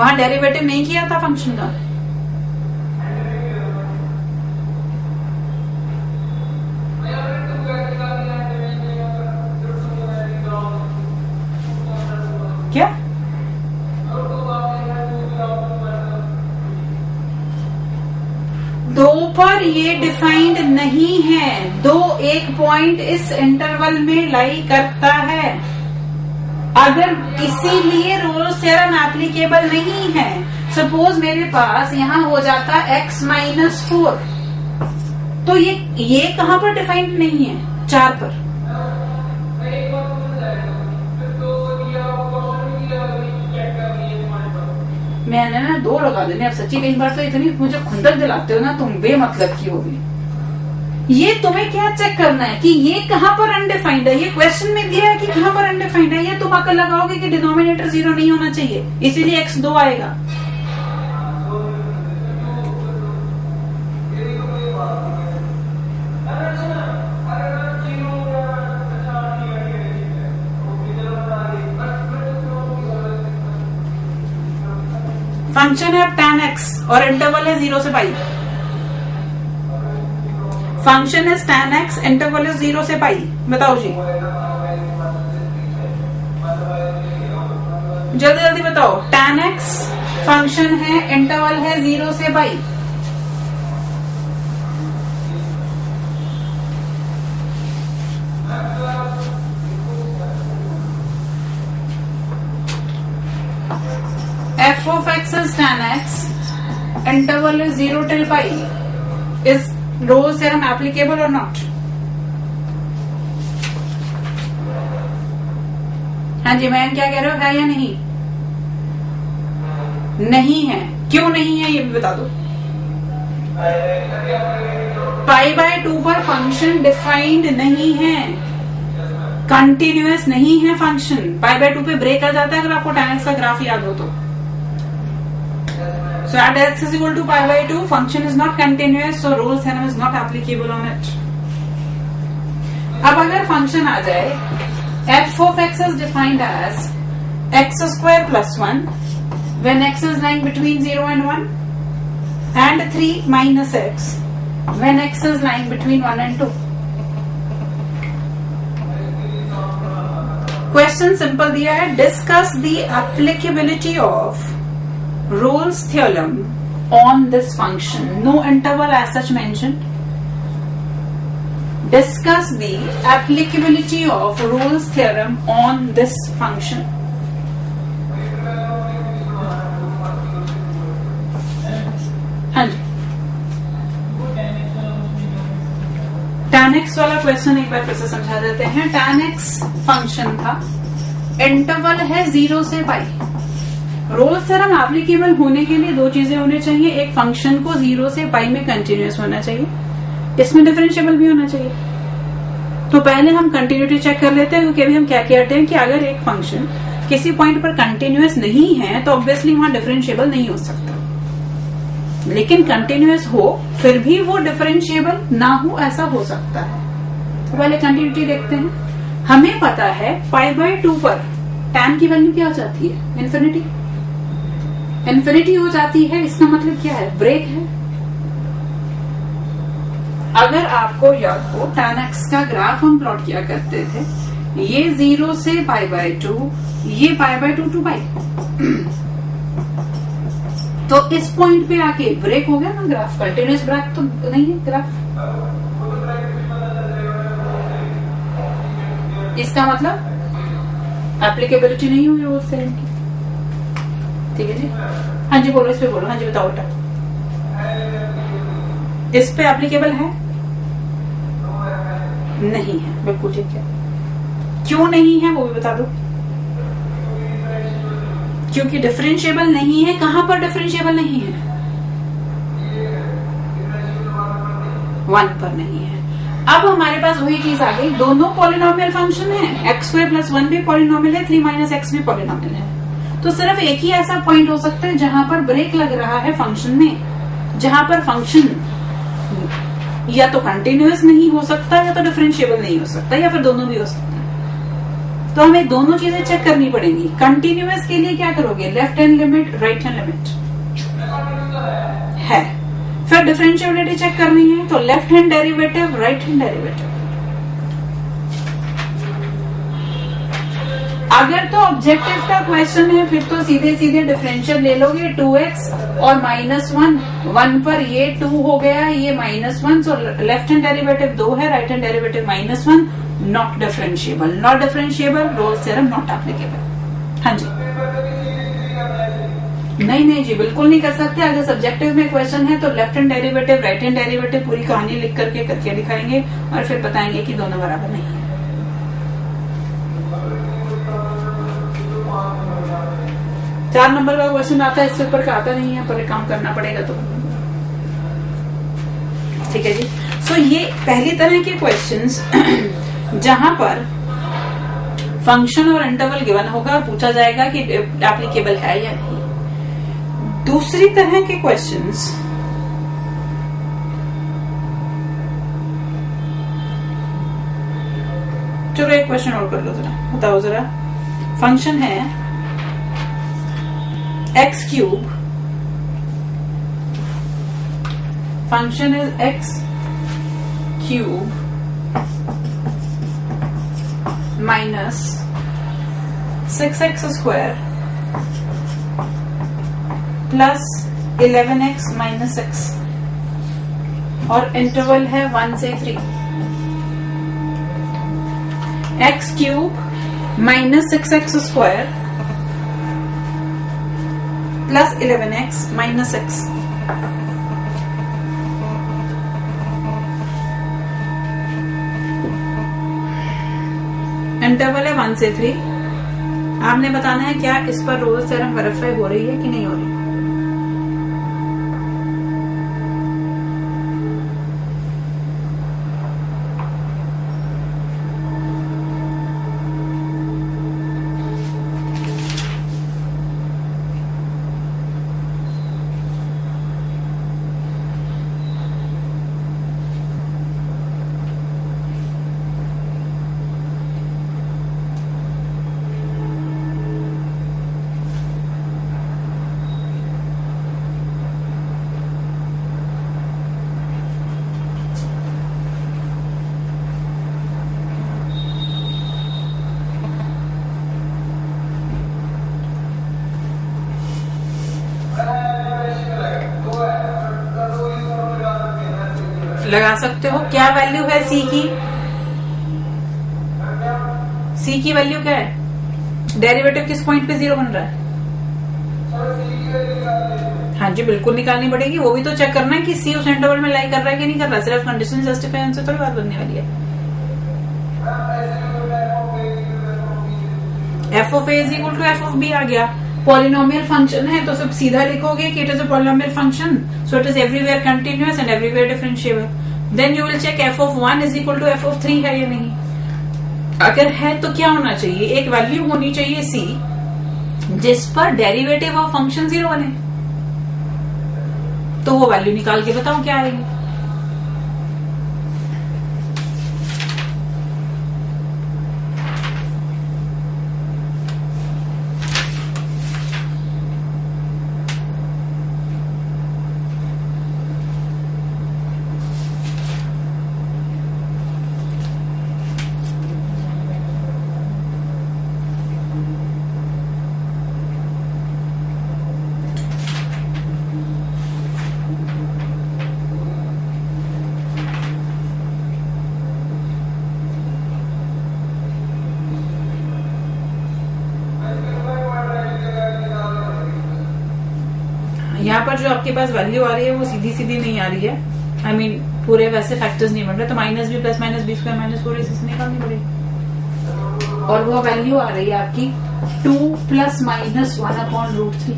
वहां डेरिवेटिव नहीं किया था फंक्शन का। क्या दो पर ये डिफाइंड नहीं है, दो एक पॉइंट इस इंटरवल में लाई करता है। अगर इसीलिए रोल्स थ्योरम एप्लीकेबल नहीं है। सपोज मेरे पास यहां हो जाता x-4, तो ये कहां पर डिफाइंड नहीं है? 4 पर। मैंने ना 2 लगा देने। अब सच्ची कई बार तो इतनी मुझे खुंदक दिलाते हो ना तुम, बेमतलब की होगी। ये तुम्हें क्या चेक करना है कि ये कहां पर अनडिफाइंड है? ये क्वेश्चन में दिया है कि कहां पर अनडिफाइंड है। ये तुम अकल लगाओगे कि डिनोमिनेटर 0 नहीं होना चाहिए, इसीलिए x2 आएगा। फंक्शन है tan x और इंटरवल है 0 से पाई। फंक्शन है tan x, इंटरवल है 0 से पाई। बताओ जी, जल्दी जल्दी बताओ। tan x फंक्शन है, इंटरवल है 0 से पाई। f of x is tan x, interval is 0 till pi. Is Rolle's theorem applicable or not? हाँ जी मैम, क्या कह रहे हो, है या नहीं? नहीं है। क्यों नहीं है ये भी बता दो। π/2 पर फंक्शन डिफाइंड नहीं है, कंटिन्यूअस नहीं है फंक्शन। π/2 पे ब्रेक आ जाता है अगर आपको tan x का ग्राफ याद हो तो। So at x is equal to π/2, function is not continuous, so Rolle's theorem is not applicable on it. अब अगर फंक्शन आ जाए, f of x is defined as x square plus 1 when x is lying between 0 and 1, and 3 minus x when x is lying between 1 and 2. Question simple दिया है, discuss the applicability of Rolle's theorem on this function. No interval as such mentioned. Discuss the applicability of Rolle's theorem on this function. हाँ जी, tan x वाला question एक बार फिर से समझा देते हैं। tan x फंक्शन था, इंटरवल है 0 से पाई। रोल्स थ्योरम एप्लीकेबल होने के लिए 2 चीजें होनी चाहिए, एक फंक्शन को 0 से पाई में कंटिन्यूअस होना चाहिए, इसमें डिफरेंशिएबल भी होना चाहिए। तो पहले हम कंटिन्यूटी चेक कर लेते हैं, क्योंकि अभी हम क्या कहते हैं कि अगर एक फंक्शन किसी पॉइंट पर कंटिन्यूअस नहीं है तो ऑब्वियसली वहां डिफरेंशिएबल नहीं हो सकता, लेकिन कंटिन्यूअस हो फिर भी वो डिफरेंशिएबल ना हो, ऐसा हो सकता है। तो पहले कंटिन्यूटी देखते हैं। हमें पता है π/2 पर tan की वैल्यू क्या हो जाती है? इन्फिनिटी। इन्फिनिटी हो जाती है, इसका मतलब क्या है? ब्रेक है। अगर आपको याद हो, tan x का ग्राफ हम प्लॉट किया करते थे, ये 0 से π/2, ये π/2 to पाई। तो इस पॉइंट पे आके ब्रेक हो गया ना ग्राफ, कंटिन्यूअस ब्रेक तो नहीं है ग्राफ। इसका मतलब एप्लीकेबिलिटी नहीं हुई रोल्स थ्योरम की। ठीक है जी, हाँ जी बोलो, इस पे बोलो। हाँ जी बताओ बेटा, इस पे एप्लीकेबल है? नहीं है, बिल्कुल ठीक है। क्यों नहीं है वो भी बता दो। क्योंकि डिफरेंशिएबल नहीं है। कहां पर डिफरेंशिएबल नहीं है? 1 पर नहीं है। अब हमारे पास वही चीज आ गई, दोनों पॉलिनोमियल फंक्शन है, x² + 1 भी पॉलिनोमियल है, 3 - x भी पॉलिनोमियल है। तो सिर्फ एक ही ऐसा पॉइंट हो सकता है जहां पर ब्रेक लग रहा है फंक्शन में, जहां पर फंक्शन या तो कंटिन्यूअस नहीं हो सकता या तो डिफरेंशिएबल नहीं हो सकता, या फिर दोनों भी हो सकता है। तो हमें दोनों चीजें चेक करनी पड़ेंगी। कंटिन्यूअस के लिए क्या करोगे, left hand limit right hand limit है। फिर डिफरेंशिएबिलिटी चेक करनी है तो left hand derivative right hand derivative. अगर तो ऑब्जेक्टिव का क्वेश्चन है फिर तो सीधे सीधे डिफरेंशियल ले लोगे 2x और -1, 1 पर ये 2 हो गया, ये -1, सो लेफ्ट हैंड डेरिवेटिव 2 है, right hand derivative -1, not differentiable. Not differentiable, Rolle's theorem not applicable. हाँ जी, नहीं जी, बिल्कुल नहीं कर सकते। अगर सब्जेक्टिव में क्वेश्चन है तो left hand derivative right hand derivative पूरी कहानी लिख करके दिखाएंगे और फिर बताएंगे कि दोनों बराबर नहीं है। चार नंबर का क्वेश्चन आता है, इससे ऊपर का आता नहीं है, पर काम करना पड़ेगा तो ठीक है जी। सो ये पहली तरह के क्वेश्चंस जहां पर फंक्शन और इंटरवल गिवन होगा और पूछा जाएगा कि एप्लीकेबल है या नहीं। दूसरी तरह के क्वेश्चंस चलो एक क्वेश्चन और कर लो जरा, बताओ जरा। फंक्शन है x cube, function is x cube minus 6x square plus 11x minus 6 और इंटरवल है 1 से 3। x cube minus 6x square plus 11x minus 6। Interval है 1 से 3। आपने बताना है क्या इस पर रोल्स थ्योरम वेरीफाई हो रही है कि नहीं हो रही। लगा सकते हो। क्या वैल्यू है सी की, सी की वैल्यू क्या है, डेरिवेटिव किस पॉइंट पे 0 बन रहा है। हाँ जी, बिल्कुल निकालनी पड़ेगी। वो भी तो चेक करना है कि सी उस इंटरवल में लाई कर रहा है कि नहीं कर रहा। सिर्फ कंडीशन जस्टिफाई उनसे थोड़ी बात बनने वाली है। F of a is equal to f of b आ गया। पॉलिनोमियल फंक्शन है तो सब सीधा लिखोगे कि it is a polynomial function, so it is everywhere continuous and everywhere differentiable. Then you will check f of 1 is equal to f of 3 है या नहीं। अगर है तो क्या होना चाहिए, एक वैल्यू होनी चाहिए सी जिस पर डेरिवेटिव ऑफ फंक्शन 0 बने। तो वो वैल्यू निकाल के बताओ क्या आएगी। यहाँ पर जो आपके पास वैल्यू आ रही है वो सीधी सीधी नहीं आ रही है। आई मीन पूरे वैसे फैक्टर्स नहीं बन रहे, तो minus B plus minus B square minus 4 इसे निकालनी पड़ेगी। और वो वैल्यू आ रही है आपकी 2 प्लस माइनस 1 अपॉन रूट 3।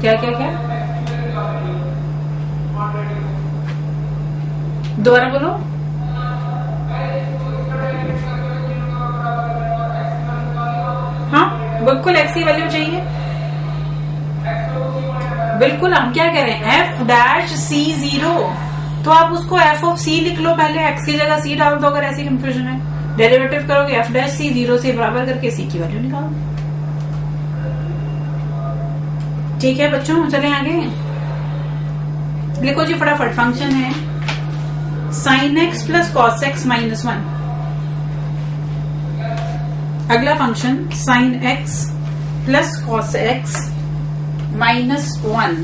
क्या क्या क्या दोबारा बोलो। हाँ बिल्कुल एक्स की वैल्यू चाहिए। बिल्कुल हम क्या कह रहे हैं, एफ डैश सी 0 तो आप उसको एफ ऑफ सी लिख लो, पहले एक्स की जगह सी डाल दो अगर ऐसी कंफ्यूजन है। डेरिवेटिव करोगे एफ डैश सी, 0 से बराबर करके सी की वैल्यू निकालो। ठीक है बच्चों, चलें आगे। लिखो जी फटाफट। फंक्शन है sine x plus cos x minus 1। अगला function sine x plus cos x minus 1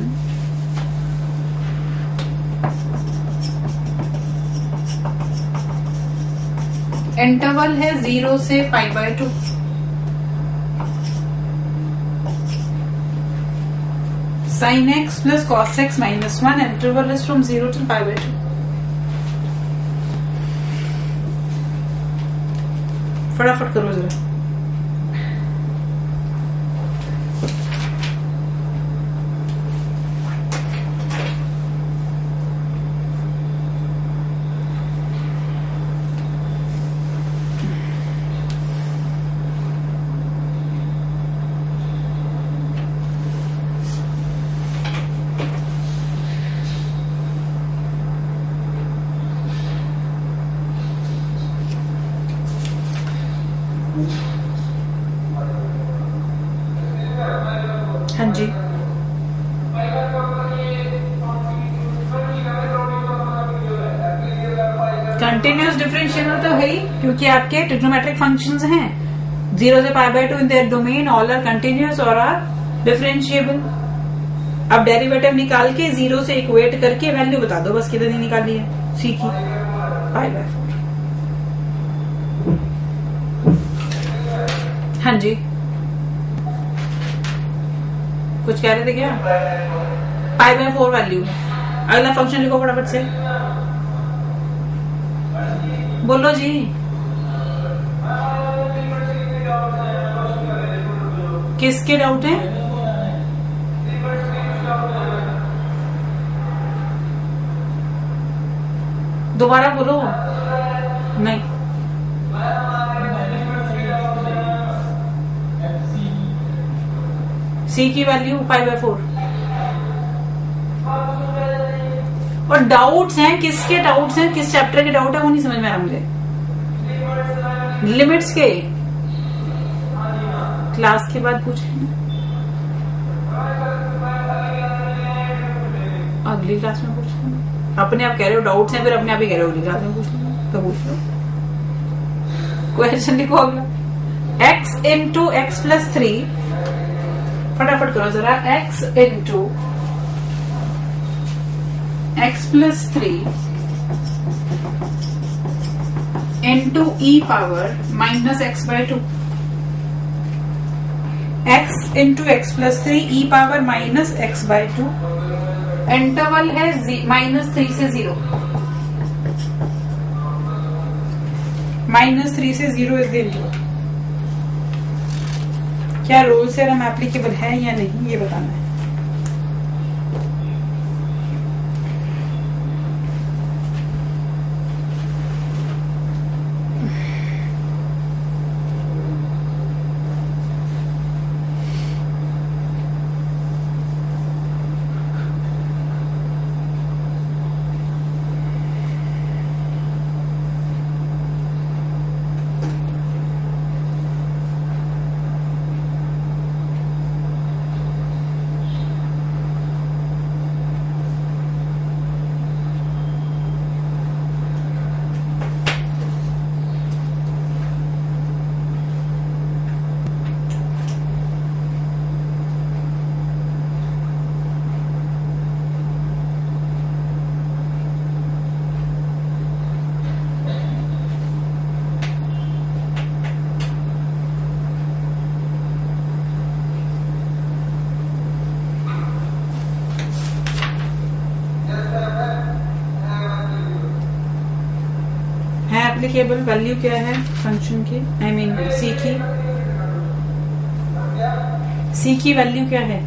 interval है 0 से π/2। Sine x plus cos x minus 1 interval is from 0 to π/2। फटाफट करो जरा। हाँ जी, कंटिन्यूस डिफरेंशिएबल तो है ही, क्योंकि आपके ट्रिग्नोमेट्रिक फंक्शंस हैं 0 से π/2 in their domain, all are continuous और आर डिफरेंशिएबल। अब डेरिवेटिव निकाल के 0 से इक्वेट करके वैल्यू बता दो बस, कितनी निकाली है सी की, π/4। हाँ जी, कुछ कह रहे थे क्या? π/4 वैल्यू। अगला फंक्शन लिखो फटाफट से, बोलो जी। किसके डाउट है? दोबारा बोलो। नहीं, सी की वैल्यू π/4। और डाउट्स हैं, किसके डाउट्स हैं, किस चैप्टर के डाउट है वो नहीं समझ में आ रहा मुझे। लिमिट्स के क्लास के बाद पूछ लेना, अगली क्लास में पूछ लेना। अपने आप कह रहे हो डाउट्स हैं, फिर अपने आप ही कह रहे हो अगली क्लास में पूछ लेना, तो पूछ लो। क्वेश्चन लिखो अगला, x इंटू एक्स प्लस 3। फटाफट करो जरा। x into x plus 3 into e power minus x/2। x into x plus 3 e power minus x/2। Interval है -3 से 0। -3 से 0 इज द इंटरवल। क्या रोल थ्योरम एप्लीकेबल है या नहीं, ये बताना है। एप्लीकेबल वैल्यू क्या है फंक्शन की, आई मीन सी की वैल्यू क्या है?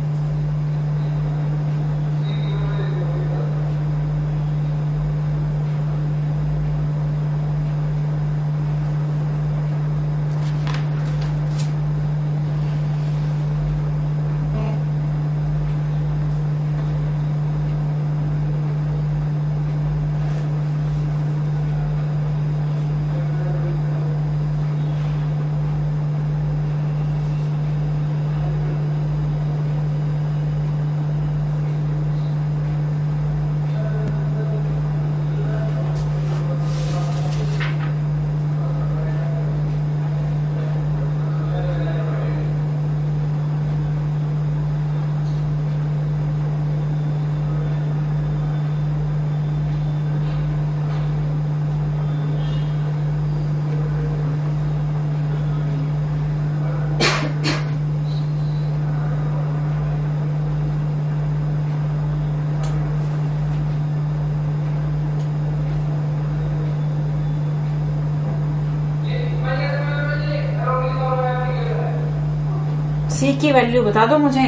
सी की वैल्यू बता दो मुझे।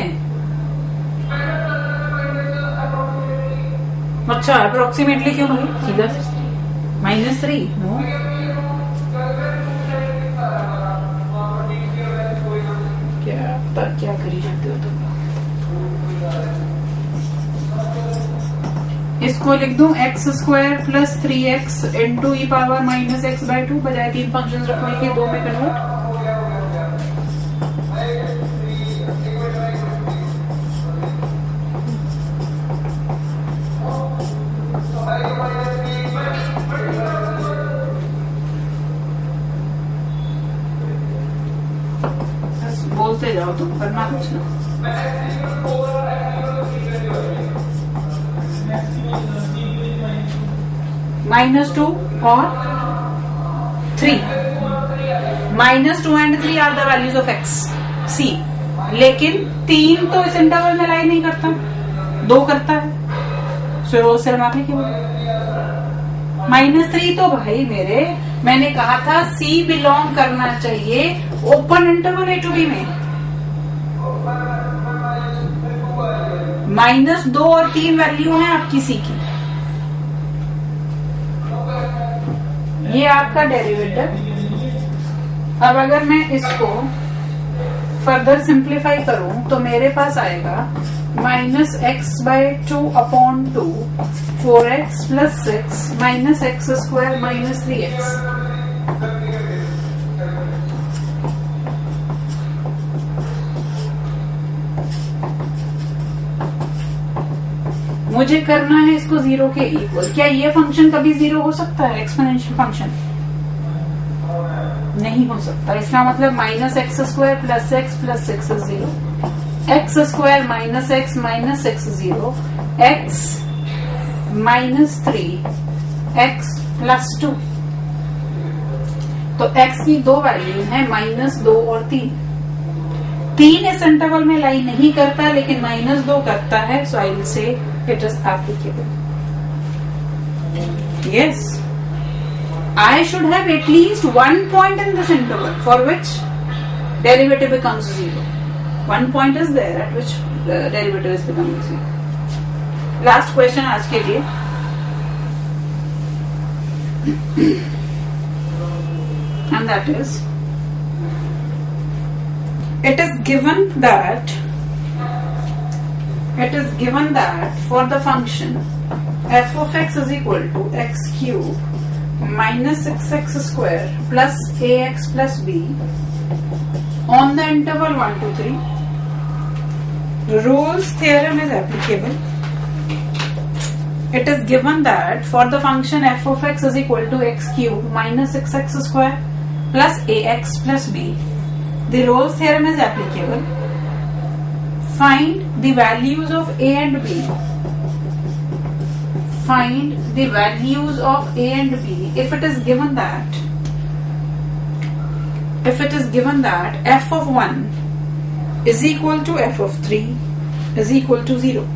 अच्छा, अप्रोक्सीमेटली क्यों भाई? सीधा -3 नो, क्या करी जाते हो तुम? इसको लिख दूं x² + 3x × e⁻ (-x/2) बजाय 3 फंक्शन रखने के 2 में कन्वर्ट। बस बोलते जाओ, तुम करना कुछ ना। -2 और 3, -2 and 3 are the values of x c। लेकिन 3 तो इस इंटरवल में लाई नहीं करता, 2 करता है। सो रोल्स थ्योरम आपने क्या बोला? -3 तो भाई मेरे, मैंने कहा था c बिलोंग करना चाहिए open interval a to b में। -2 और 3 वैल्यू है आपकी c की। ये आपका डेरिवेटिव। अब अगर मैं इसको फर्दर सिंप्लीफाई करूं तो मेरे पास आएगा -x/2 upon 2 4x + 6 -x² - 3x। मुझे करना है इसको 0 के इक्वल। क्या ये फंक्शन कभी 0 हो सकता है? एक्सपोनेंशियल फंक्शन नहीं हो सकता। इसका मतलब -x² + x + 6 is 0, x² - x - 6 is 0, x -3 x + 2। तो x की 2 वैल्यू है -2 और 3। 3 इस इंटरवल में लाई नहीं करता, लेकिन -2 करता है। So I will say it is applicable. Yes, I should have at least one point in this interval for which derivative becomes 0. One point is there at which the derivative is becoming 0. Last question आज के लिए। And that is, it is given that for the function f of x is equal to x³ - 6x² plus ax plus b on the interval 1 to 3, Rolle's theorem is applicable. It is given that for the function f of x is equal to x³ - 6x² plus ax plus b, the Rolle's theorem is applicable. Find the values of a and b. Find the values of a and b if it is given that f of 1 is equal to f of 3 is equal to 0.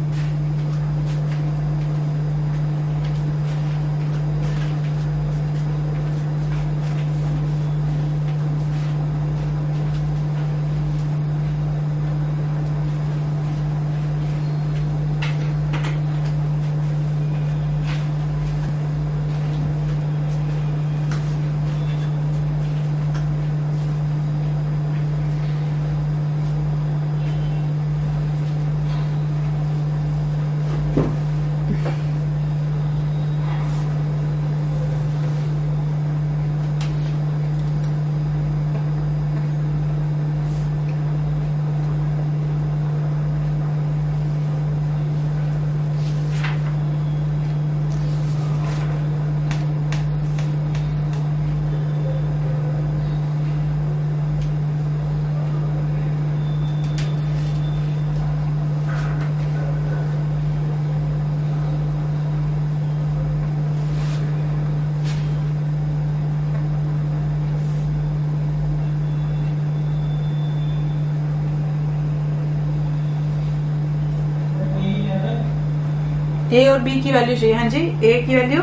ए और B की value चाहिए। हाँ जी, ए की value,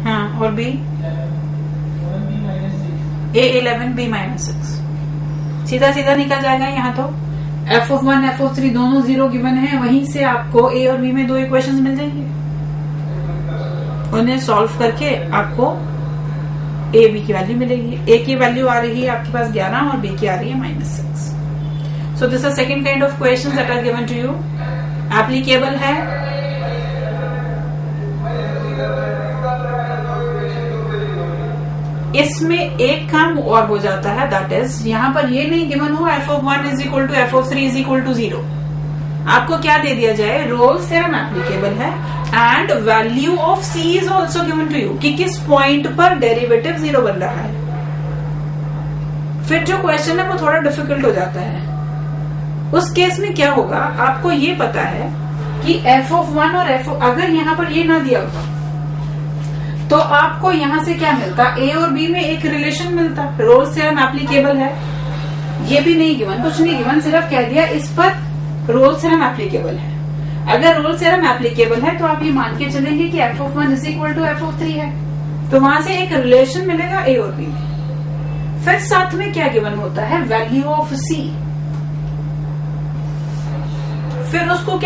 हाँ, और B, A11 B -6। सीधा सीधा निकल जाएगा। यहाँ तो f(1) f(3) दोनों 0 गिवन है, वहीं से आपको a और b में 2 इक्वेशंस मिल जाएंगे। उन्हें सॉल्व करके आपको a b की वैल्यू मिलेगी। a की वैल्यू आ रही है आपके पास 11 और b की आ रही है -6। So this is second kind of questions that are given to you, applicable है। इसमें एक काम और हो जाता है, दैट इज यहाँ पर ये नहीं गिवन हो f(1) = f(3) = 0। आपको क्या दे दिया जाए, रोल्स थ्योरम एप्लीकेबल है and value of c is also given to you, कि किस पॉइंट पर डेरिवेटिव 0 बन रहा है। फिर जो क्वेश्चन है वो थोड़ा डिफिकल्ट हो जाता है। उस केस में क्या होगा, आपको ये पता है कि f(1) और अगर यहाँ पर ये ना दिया होता तो आपको यहां से क्या मिलता, a और b में एक रिलेशन मिलता, रोल्स थ्योरम एप्लीकेबल है। ये भी नहीं गिवन, कुछ नहीं गिवन, सिर्फ कह दिया इस पर रोल्स थ्योरम एप्लीकेबल है। अगर रोल्स थ्योरम एप्लीकेबल है तो आप ये मान के चलेंगे कि f(1) = f(3) है, तो वहां से एक रिलेशन मिलेगा a और b में। फिर साथ में क्या गिवन होता है, वैल्यू ऑफ c। फिर उसको क्या